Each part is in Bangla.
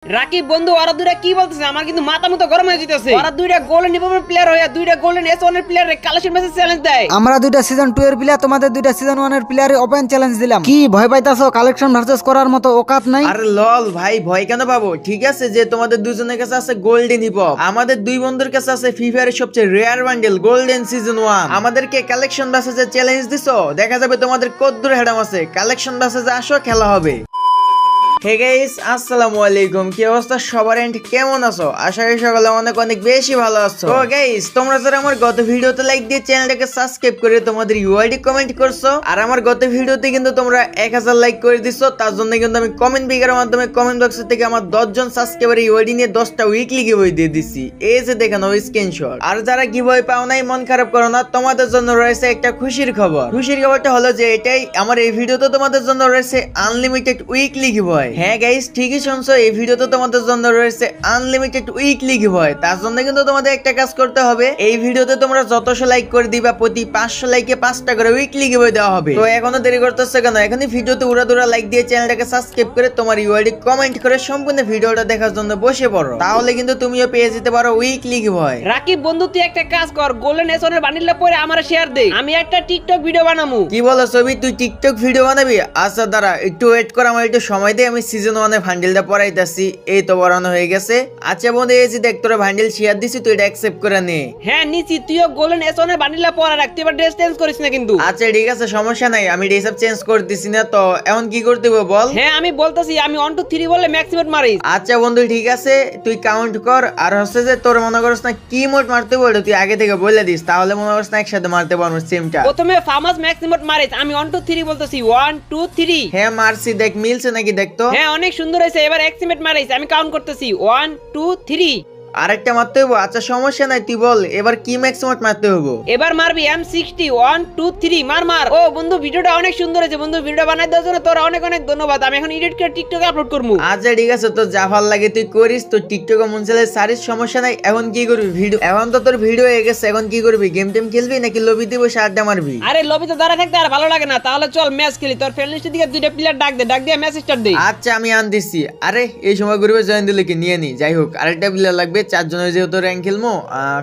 রাকিব বন্ধু ওরা দুইটা কি বলতেছে আমার কিন্তু মাথা মতো গরম হয়ে যেতেছে। ওরা দুইটা গোল্ডেন নিপমের প্লেয়ার হয়ে দুইটা গোল্ডেন S1 এর প্লেয়ারে কালেকশন ম্যাচে চ্যালেঞ্জ দেয়। আমরা দুইটা সিজন 2 এর প্লেয়ার তোমাদের দুইটা সিজন 1 এর প্লেয়ারে ওপেন চ্যালেঞ্জ দিলাম। কি ভয় পাইতাছো? কালেকশন ভার্সেস করার মতো ওকাত নাই? আরে লল ভাই, ভয় কেন পাবো? ঠিক আছে যে তোমাদের দুজনের কাছে আছে গোল্ডেন হিপহপ, আমাদের দুই বন্ধুর কাছে আছে ফ্রি ফায়ারের সবচেয়ে রেয়ার বান্ডেল গোল্ডেন সিজন 1। আমাদেরকে কালেকশন ভার্সেস চ্যালেঞ্জ দিছো, দেখা যাবে তোমাদের কদ্দুর হেডাম আছে। কালেকশন ভার্সেস আসো, খেলা হবে। হে গাইস, আসসালামু আলাইকুম। কি অবস্থা সবার? এন্ড কেমন আছো? আশা করি সকলে অনেক অনেক বেশি ভালো আছো। তো গাইস, তোমরা যারা আমার গত ভিডিওতে লাইক দিয়ে চ্যানেলটাকে সাবস্ক্রাইব করে তোমাদের ইউআইডি কমেন্ট করছো, আর আমার গত ভিডিওতে কিন্তু তোমরা 1000 লাইক করে দিছো, তার জন্য কিন্তু আমি কমেন্ট পিকারের মাধ্যমে কমেন্ট বক্স থেকে আমার 10 জন সাবস্ক্রাইবারের ইউআইডি নিয়ে 10টা উইকলি গিভওয়ে দিয়ে দিছি। এই যে দেখেন ওই স্ক্রিনশট। আর যারা গিভওয়ে পাও নাই, মন খারাপ করো না, তোমাদের জন্য রয়েছে একটা খুশির খবর। খুশির খবরটা হলো যে এটাই, আমার এই ভিডিওতে তোমাদের জন্য রয়েছে আনলিমিটেড উইকলি গিভওয়ে। হ্যাঁ গাইস, ঠিকই শুনছো, এই ভিডিওতে তোমাদের জন্য রয়েছে আনলিমিটেড উইকলি গিভওয়ে। তার জন্য কিন্তু তোমাদের একটা কাজ করতে হবে, এই ভিডিওতে তোমরা যতশো লাইক করে দিবা, প্রতি 500 লাইকে 5টা করে উইকলি গিভওয়ে দেওয়া হবে। তো এখনো দেরি করতেছে কেন? এখনই ভিডিওতে উড়াদুরা লাইক দিয়ে চ্যানেলটাকে সাবস্ক্রাইব করে তোমার ইউআইডি কমেন্ট করে সম্পূর্ণ ভিডিওটা দেখার জন্য বসে পড়ো, তাহলে কিন্তু তুমিও পেয়ে যেতে পারো উইকলি গিভওয়ে। রাকিব বন্ধু তুই একটা কাজ কর, গোল্ডেন S1 এর বান্ডিলটা পরে আমারে শেয়ার দে, আমি একটা টিকটক ভিডিও বানামু। কি বলো ছবি, তুই টিকটক ভিডিও বানাবি? আচ্ছা দাঁড়া একটু ওয়েট কর, আমার একটু সময় দে, আমি সিজন 1 এর ভান্ডেলটা পরাইতাছি। এই তো পরানো হয়ে গেছে। আচ্ছা বন্ধু, এই যে দেখ তোরা ভান্ডেল শেয়ার দিছি, তুই এটা অ্যাকসেপ্ট করে নে। হ্যাঁ নিছি, তুইও গোল্ডেন S1 এর বান্ডিলটা পরা রাখ, তুই এবার ড্রেস চেঞ্জ করিস না কিন্তু। আচ্ছা ঠিক আছে, সমস্যা নাই, আমি ড্রেস আপ চেঞ্জ করে দিছি না তো। এখন কি করতে হবে বল? হ্যাঁ আমি বলতাছি, আমি 1 2 3 বললে ম্যাক্সিমাম মারিস। আচ্ছা বন্ধু ঠিক আছে, তুই কাউন্ট কর। আর হচ্ছে যে তোর মনে করছ না কি মোট মারতে বলে, তুই আগে থেকে বলে দিস, তাহলে মনে করছ না একসাথে মারতে পারবো সেমটা। প্রথমে ফার্মাস ম্যাক্সিমাম মারিস, আমি 1 2 3 বলতাছি 1 2 3। হ্যাঁ মারছি, দেখ মিলছে নাকি দেখতো। হ্যাঁ অনেক সুন্দর হয়েছে, এবার এক্সিমেট মারিস, আমি কাউন্ট করতেছি 1 2 3। আরেকটা মারতে হইব? আচ্ছা সমস্যা নাই, তুই বল এবার কি ম্যাক্সিমাম মারতে হইব। এবার মারবি M60 1 2 3 মার মার। ও বন্ধু ভিডিওটা অনেক সুন্দর হয়েছে বন্ধু, ভিডিও বানাই দেওয়ার জন্য তোর অনেক অনেক ধন্যবাদ। আমি এখন এডিট করে টিকটকে আপলোড করবো। আচ্ছা ঠিক আছে, তোর যা ভাল লাগে তুই করিস, তোর টিকটকে মন চাইলে সারিস, সমস্যা নাই। এখন কি করবি? ভিডিও এখন তো তোর ভিডিও হয়ে গেছে, এখন কি করবি? গেম টেম খেলবি নাকি লবিতে বসে আড্ডা মারবি? আরে লবিতে দাঁড়া থাকতে আর ভালো লাগে না, তাহলে চল ম্যাচ খেলি। তোর ফ্রেন্ড লিস্টের দিকে দুইটা প্লেয়ার ডাক দে, ডাক দিয়ে ম্যাচ স্টার্ট দে। আচ্ছা আমি আন দিচ্ছি। আরে এই সময় গ্রুপে জয়েন দিলে কি নিয়ে নি। যাই হোক, আরেকটা প্লেয়ার লাগবে, 4 জনের যেহেতু র্যাঙ্ক খেলবো,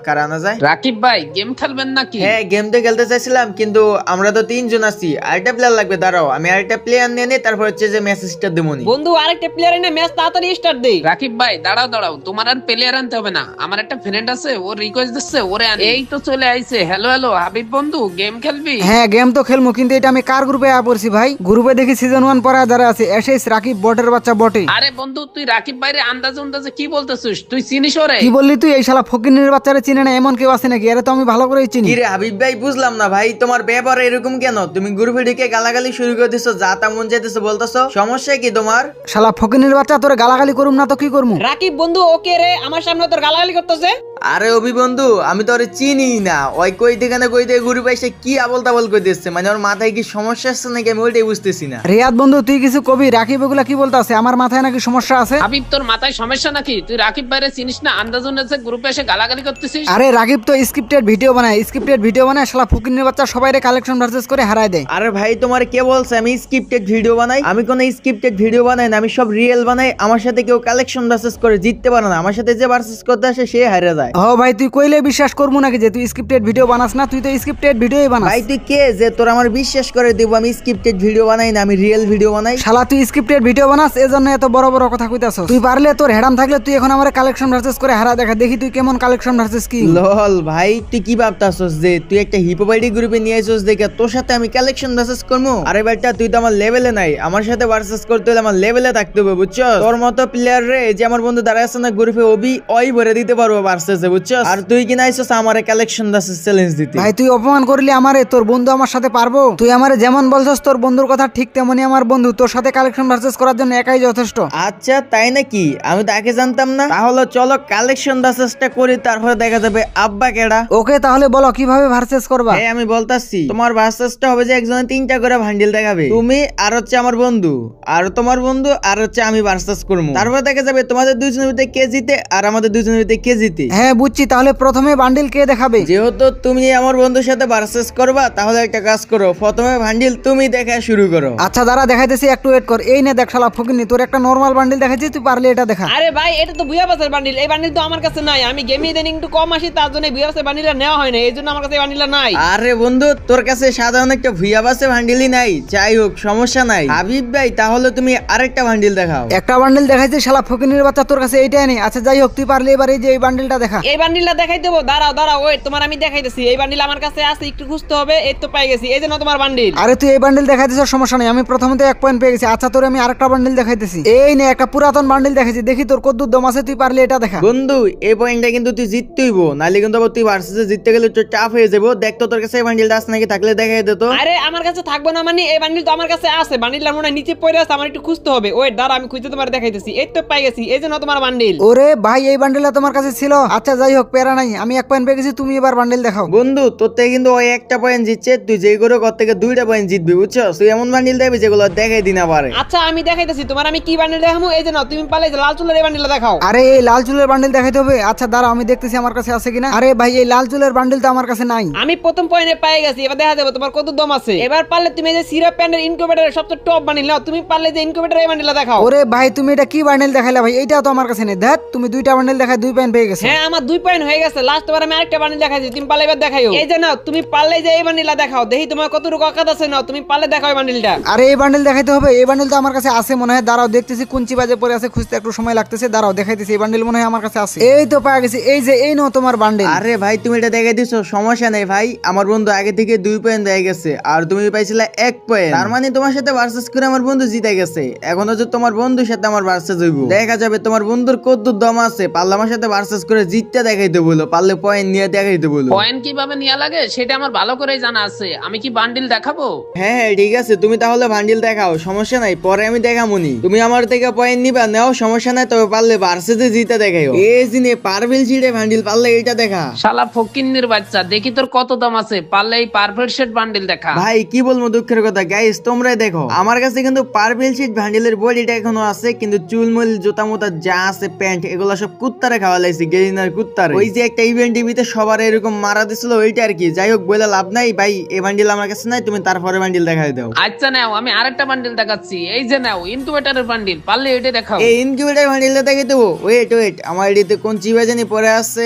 কার আনা যায়? রাকিব ভাই গেম খেলবেন নাকি? হ্যাঁ গেম তো খেলতে চাইছিলাম, কিন্তু আমরা তো 3 জন আছি, আরেকটা প্লেয়ার লাগবে। দাঁড়াও আমি আরেকটা প্লেয়ার নিয়ে নিই, তারপর হচ্ছে যে ম্যাচ স্টার্ট দেবো নি। বন্ধু আরেকটা প্লেয়ার এনে ম্যাচ তাড়াতাড়ি স্টার্ট দে। রাকিব ভাই দাঁড়াও দাঁড়াও, তোমার আর প্লেয়ার আনতে হবে না, আমার একটা ফ্রেন্ড আছে, ও রিকোয়েস্ট দিচ্ছে, ওরে আনি। এই তো চলে আইছে। হ্যালো হ্যালো হাবিব বন্ধু, গেম খেলবি? হ্যাঁ গেম তো খেলমু, কিন্তু এটা আমি কার গ্রুপে পড়ছি ভাই? গ্রুপে দেখি সিজন 1 পড়া যারা আছে এসএস রাকিব বটের বাচ্চা বটে। আরে বন্ধু তুই রাকিব ভাইরে আন্দাজে কি বলতেছিস? তুই চিনিস ওরে? কি বললি তুই? এই শালা ফকিনের বাচ্চারে চিনে না এমন কেউ আছে নাকি? আরে তো আমি ভালো করেই চিনি। কি রে হাবিব ভাই, বুঝলাম না ভাই, তোমার ব্যাপার এরকম কেন? তুমি গ্রুপে ঢুকে গালাগালি শুরু করে দিছো, যা তা মন চাইতেছো বলতেছো, সমস্যা কি তোমার? শালা ফকিনের বাচ্চা, তোরে গালাগালি করুম না তো কি করমু? রাকিব বন্ধু ওকে রে, আমার সামনে তোর গালাগালি করতেছে। আরে অভি বন্ধু, আমি তো ওরে চিনি না, ওই কই থেকে না কই থেকে গ্রুপে এসে কি আবল তাবল করে দিচ্ছে, মানে ওর মাথায় কি সমস্যা আছে নাকি আমি ওইটাই বুঝতেছি না। রিয়াদ বন্ধু তুই কিছু কবি? রাকিব এগুলা কি বলতাছে? আমার মাথায় নাকি সমস্যা আছে? হাবিব তোর মাথায় সমস্যা নাকি? তুই রাকিব ভাইরে চিনিস না? আন্দাজে গ্রুপে এসে গালাগালি করতেছিস? আরে রাকিব তো স্ক্রিপ্টেড ভিডিও বানায়, স্ক্রিপ্টেড ভিডিও বানায়, শালা ফকিনের বাচ্চা সবাইরে কালেকশন ভার্সেস করে হারায় দেয়। আরে ভাই তোমার কে বলছে আমি স্ক্রিপ্টেড ভিডিও বানাই? আমি কোনো স্ক্রিপ্টেড ভিডিও বানাই না, আমি সব রিয়েল বানাই। আমার সাথে কেউ কালেকশন ভার্সেস করে জিততে পারে না, আমার সাথে যে ভার্সেস করতে আসে সে হারে যায়। ও ভাই তুই কইলে বিশ্বাস করবো নাকি যে তুই স্ক্রিপ্টেড ভিডিও বানাস না? তুই তো স্ক্রিপ্টেড ভিডিওই বানাস। ভাই তুই কে যে তোর আমার বিশ্বাস করে দেবো আমি স্ক্রিপ্টেড ভিডিও বানাই না, আমি রিয়েল ভিডিও বানাই? শালা তুই স্ক্রিপ্টেড ভিডিও বানাস, এজন্য এত বড় বড় কথা কইতাছস। তুই পারলে তোর হেডাম থাকলে তুই এখন আমার কালেকশন ভার্সেস করে হারা দেখা, দেখি তুই কেমন কালেকশন ভার্সেস কি। লল ভাই তুই কি ভাবতাছস যে তুই একটা হিপোপাইডি গ্রুপে নিয়ে আইছস দেখে তোর সাথে আমি কালেকশন ভার্সেস করবো? আরে বেটা তুই তো আমার লেভেলে নাই, আমার সাথে ভার্সেস করতে হলে আমার লেভেলে থাকতে হবে, বুঝছস? তোর মতো প্লেয়ার রে যে আমার বন্ধু দাঁড়ায় আছে না গ্রুপে, ওবি ওই ভরে দিতে পারবো ভার্সেসে, বুঝছস? আর তুই কি না আইছস আমারে কালেকশন ভার্সেস চ্যালেঞ্জ দিতে? ভাই তুই অপমান করলি আমারে, তোর বন্ধু আমার সাথে পারবো? তুই আমারে যেমন বলছস তোর বন্ধুর কথা ঠিক তেমনি আমার বন্ধু, তোর সাথে কালেকশন ভার্সেস করার জন্য একাই যথেষ্ট। আচ্ছা তাই নাকি? আমি তো আগে জানতাম না। তাহলে চলো কালেকশন ভার্সেসটা করি, তারপরে দেখা যাবে আব্বা কেডা। ওকে তাহলে বলো কিভাবে ভার্সেস করবা? হ্যাঁ আমি বলতাছি, তোমার ভার্সেসটা হবে যে একজনে 3টা করে ভান্ডেল দেখাবে, তুমি আর হচ্ছে আমার বন্ধু আর তোমার বন্ধু আর হচ্ছে আমি ভার্সেস করবো। তারপরে দেখা যাবে তোমাদের দুইজনের ভিতরে কে জিতে আর আমাদের দুইজনের ভিতরে কে জিতে। হ্যাঁ হ্যাঁ বুঝছি, তাহলে প্রথমে বান্ডিল কে দেখাবে? যেহেতু তুমি আমার বন্ধুর সাথে ভার্সেস করবা, তাহলে একটা কাজ করো, প্রথমে বান্ডিল তুমি দেখা শুরু করো। আচ্ছা দাঁড়া দেখাইতেছি, একটু ওয়েট কর। এই নে দেখ শালা ফকিনি, তোর একটা নরমাল বান্ডিল দেখাচ্ছি, তুই পারলে এটা দেখা। আরে ভাই এটা তো ভুয়া বাসের বান্ডিল, এই বান্ডিল তো আমার কাছে নাই। আমি গেমে ইদানিং একটু কম আসি, তার জন্য ভুয়া বাসের বান্ডিলটা নেওয়া হয় না, এই জন্য আমার কাছে এই বান্ডিলটা নাই। আরে বন্ধু, তোর কাছে সাধারণ একটা ভুয়া বাসে বান্ডিলই নাই, যাই হোক সমস্যা নাই। হাবিব ভাই তাহলে তুমি আরেকটা বান্ডিল দেখাও। একটা বান্ডিল দেখাইছি শালা ফকিনির বাচ্চা, তোর কাছে এইটাই নেই। আচ্ছা যাই হোক, তুই পারলে এবার এই যে এই বান্ডিলটা দেখা। এই বান্ডিলটা দেখাই দেবো, দাঁড়াও দাঁড়াও ওয়েট, তোমার আমি দেখাইতেছি। এই বান্ডিল আমার কাছে আছে, একটু খুঁজতে হবে। এই তো পাই গেছি, এই যে নাও তোমার বান্ডিল। আরে তুই এই বান্ডিল দেখাইতেছ, সমস্যা নেই, আমি প্রথমত 1 পয়েন্ট পেয়ে গেছি। আচ্ছা তোর আমি আরেকটা বান্ডিল দেখাইতেছি। এই নে একটা পুরাতন বান্ডিল দেখাইছি, দেখি তোর কদ্দুর দম আছে, তুই পারলে এটা দেখা। বন্ধু এই পয়েন্টটা কিন্তু তুই জিততেইব, নালে কিন্তু আবার তুই ভার্সেসে জিততে গেলে একটু টাফ হয়ে যাবো। দেখ তো তোর কাছে এই বান্ডিলটা আছে নাকি, থাকলে দেখাই দে তো। আরে আমার কাছে থাকবে না মানে, এই বান্ডিল তো আমার কাছে আছে। বান্ডিলটা মনে হয় নিচে পড়ে আছে, আমার একটু খুঁজতে হবে। ওয়েট দাঁড়া, আমি খুঁজে তোমার দেখাইতেছি। এই তো পাই গেছি, এই যে নাও তোমার বান্ডিল। ওরে ভাই এই বান্ডিলটা তোমার কাছে ছিল? আচ্ছা যাই হোক, প্যারা নাই, আমি 1 পয়েন্ট পেয়ে গেছি, তুমি এবার বান্ডিল দেখাও। বন্ধু তোর থেকে কিন্তু ওই একটা পয়েন্ট জিতছে, তুই যেই করে কর থেকে 2টা পয়েন্ট জিতবি, বুঝছো? তুই এমন বান্ডিল দেবি যেগুলো দেখাই দিনা পারে। আচ্ছা আমি দেখাইতেছি তোমার, আমি কি বান্ডিল দেখাবো। এই যে নাও, তুমি পারলে যে লাল চুলের এই বান্ডিলটা দেখাও। আরে এই লাল চুলের বান্ডিল দেখাইতে হবে? আচ্ছা দাঁড়া আমি দেখতেছি আমার কাছে আছে কিনা। আরে ভাই এই লাল চুলের বান্ডিল তো আমার কাছে নাই। আমি প্রথম পয়েন্টে পাই গেছি, এবার দেখা যাবে তোমার কত দম আছে। এবার পারলে তুমি এই যে সিরাপ প্যান্ডের ইনকিউবেটরের সবচেয়ে টপ বান্ডিল নাও, তুমি পারলে যে ইনকিউবেটর এই বান্ডিলটা দেখাও। ওরে ভাই তুমি এটা কি বান্ডিল দেখাইলা ভাই? এইটাও তো আমার কাছে নেই। দেখ তুমি 2টা বান্ডিল দেখাই 2 পয়েন্ট পেয়ে গেছো। হ্যাঁ আমার 2 পয়েন্ট হয়ে গেছে। লাস্ট বার আমি আরেকটা বান্ডিল দেখাইছি, তুমি পারলে এবার দেখাইও। এই যে নাও, তুমি পারলে যে এই বান্ডিলটা দেখাও, দেখি তোমার কতটুকু অকাত আছে। নাও তুমি পারলে দেখাও এই বান্ডিলটা। আরে এই বান্ডিল দেখাইতে হবে? এই বান্ডিল তো আমার কাছে আছে মনে হয়, দাঁড়াও দেখতেছি কুঞ্চি বাজে পড়ে আছে, খুঁজতে একটু সময় লাগতেছে, দাঁড়াও দেখাইতেছি। এই বান্ডিল মনে হয় আমার কাছে আছে। এই তো পাওয়া গেছি, এই যে এই নাও তোমার বান্ডিল। আরে ভাই তুমি এটা দেখাই দিছো, সমস্যা নেই ভাই, আমার বন্ধু আগে থেকে 2 পয়েন্ট দিয়ে গেছে, আর তুমি পাইছিলে 1 পয়েন্ট। তার মানে তোমার সাথে ভার্সেস করে আমার বন্ধু জিতে গেছে। এখন হচ্ছে তোমার বন্ধুর সাথে আমার ভার্সেস হইব, দেখা যাবে তোমার বন্ধুর কদ্দুর দম আছে। পারলে আমার সাথে ভার্সেস করে জিততে দেখাইতে বলো, পারলে পয়েন্ট নিয়ে দেখাইতে বলো। পয়েন্ট কিভাবে নেওয়া লাগে সেটা আমার ভালো করেই জানা আছে। আমি কি বান্ডিল দেখাবো? হ্যাঁ হ্যাঁ ঠিক আছে, তুমি তাহলে বান্ডিল দেখাও, সমস্যা নাই, পরে আমি দেখামুনি। তুমি আমার থেকে পয়েন্ট নিবা, নাও সমস্যা নাই, তবে পারলে ভার্সেসে জিতে দেখাইও। এই জিনে পারবেল ছিড়ে বান্ডিল, পারলে এটা দেখা। শালা ফকিন্নির বাচ্চা, দেখি তোর কত দাম আছে, পারলে এই পারফেক্ট সেট বান্ডিল দেখা। ভাই কি বলবো, দুঃখের কথা গাইস, তোমরাই দেখো আমার কাছে কিন্তু পারবেল শিট ভান্ডিলের বডিটা এখনো আছে, কিন্তু চুলমুল জুতা মুতা যা আছে প্যান্ট এগুলো সব কুত্তারে খাওয়া লাইছি, গেরিনার কুত্তারে। ওই যে একটা ইভেন্ট টিভিতে সবার এরকম মারা দিছিল, ওইটা আর কি। যাই হোক বলে লাভ নাই ভাই, এই বান্ডিল আমার কাছে নাই, তুমি তারপরে বান্ডিল দেখাই দাও। আচ্ছা নাও, আমি আরেকটা বান্ডিল দেখাচ্ছি। এই যে নাও ইনকিউবেটরের বান্ডিল, পারলে এটা দেখাও। এই ইনকিউবেটর ভান্ডিলটা দেখাই দেবো। ওয়েট ওয়েট, আমার এডিতে কোন চিবা জানি পরে আছে,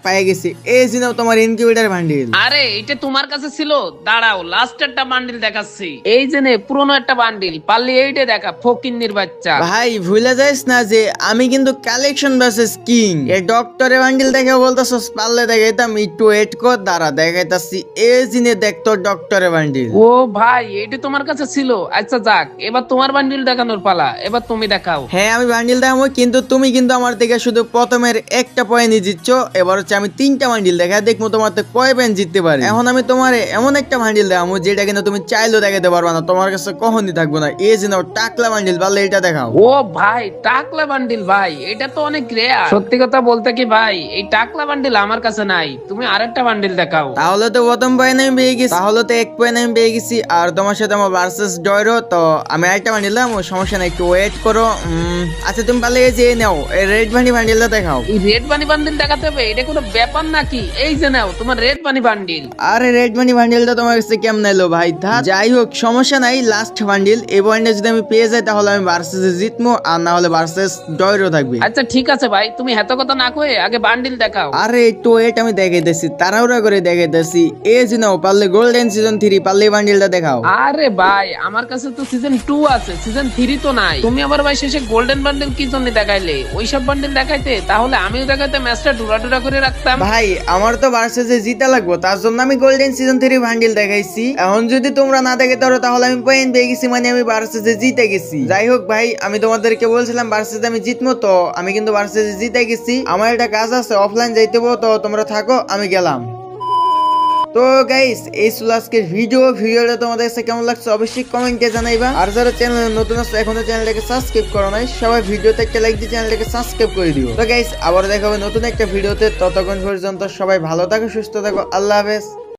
পাই গেছি। এই যে নাও তোমার ইনকিউবেটর ভান্ডিল। আরে এটা তোমার কাছে ছিল, দাঁড়াও লাস্ট একটা বান্ডিল দেখাচ্ছি। এই যে নে পুরনো একটা বান্ডিল, পারলে এইটা দেখা ফকিন্নির বাচ্চা। ভাই ভুলে যাইস না যে আমি কিন্তু কালেকশন ভার্সেস কিং। এই ডক্টরের বান্ডিল দেখে বলতাছস, পারলে দেখাইতাম, একটু ওয়েট কর, দাঁড়া দেখাইতাছি। এই জিনে দেখ তোর ডক্টরের বান্ডিল। ও ভাই এটা তোমার কাছে ছিল? আচ্ছা যাক, এবার তোমার বান্ডিল দেখানোর পালা, এবার তুমি দেখাও। হ্যাঁ আমি বান্ডিল দেখাবো, কিন্তু তুমি কিন্তু আমার থেকে শুধু প্রথমের একটা পয়েন্টই জিতছ। এবার হচ্ছে আমি 3টা বান্ডিল দেখা দেখবো তোমার থেকে কয় পয়েন্ট জিততে পারি। এখন আমি তোমার এমন একটা বান্ডিল দেখাবো যেটা কিন্তু তুমি চাইলেও দেখাতে পারবা না, তোমার কাছে কখনই থাকবো না। এই যে নাও টাকলা বান্ডিল, পারলে এটা দেখাও। ও ভাই টাকলা বান্ডিল, ভাই এটা তো অনেক রেয়ার। সত্যি কথা বলতে কি ভাই, এই টাকলা বান্ডিল আমার কাছে নাই, তুমি আরেকটা বান্ডিল দেখাও। তাহলে তো প্রথম পয়েন্ট আমি পেয়ে গেছি, তাহলে তো 1 পয়েন্ট আমি পেয়ে গেছি, আর তোমার সাথে আমার ভার্সেস ডয়রো। তো আমি আরেকটা বান্ডিল দিলাম, সমস্যা নাই, একটু ওয়েট করো। আচ্ছা তুমি পারলে এই যে নাও এই রেড বানি বান্ডিলটা দেখাও। এই রেড বানি বান্ডিল দেখাতে হবে? এটা কোনো ব্যাপার নাকি? এই যে নাও তোমার রেড বানি বান্ডিল। আরে রেড মানি বান্ডিলটা তোমার কাছে কেমন এলো ভাই? যাই হোক সমস্যা নাই, লাস্ট বান্ডিল। এই পয়েন্টে যদি আমি পেয়ে যাই তাহলে আমি ভার্সেসে জিতবো, আর না হলে ভার্সেস ডয়রো থাকবে। আচ্ছা ঠিক আছে ভাই, তুমি এত কথা না কয়ে আগে বান্ডিল দেখাও। আরে একটু ওয়েট, আমি দেখাইতেছি, তাড়াহুড়া করে দেখাইতেছি। এই যে নাও পারলে গোল্ডেন সিজন 3, পারলে এই বান্ডিলটা দেখাও। আরে ভাই আমার কাছে তো সিজন 2 আছে, সিজন 3 তো নাই। তুমি আবার ভাই শেষে গোল্ডেন বান্ডিল কি জন্য দেখাইলে? ওইসব বান্ডিল দেখাইতে, তাহলে আমিও দেখাইতে ম্যাচটা ডুরা করে রাখতাম। ভাই আমার তো ভার্সেসে জিতা লাগবো, তার জন্য আমি গোল্ডেন সিজন 3 বান্ডিল দেখাইছি। এখন যদি তোমরা না দেখাতে পারো তাহলে আমি পয়েন্ট পেয়ে গেছি, মানে আমি ভার্সেসে জিতে গেছি। যাই হোক ভাই, আমি তোমাদেরকে বলছিলাম ভার্সেসে আমি জিতবো, তো আমি কিন্তু ভার্সেসে জিতে গেছি। আমার একটা কাজ আছে, অফলাইন যাইতে হবো, তো তোমরা থাকো, আমি গেলাম। তো গাইস এই ছিল আজকের ভিডিওটা তোমাদের কাছে কেমন লাগছে অবশ্যই কমেন্টে জানাইবা। আর যারা চ্যানেলে নতুন আছে এখনো চ্যানেলটাকে সাবস্ক্রাইব করো নাই, সবাই ভিডিওতে একটা লাইক দিয়ে চ্যানেলটাকে সাবস্ক্রাইব করে দিও। তো গাইস আবার দেখা হবে নতুন একটা ভিডিওতে, ততক্ষণ পর্যন্ত সবাই ভালো থাকো, সুস্থ থাকো, আল্লাহ হাফেজ।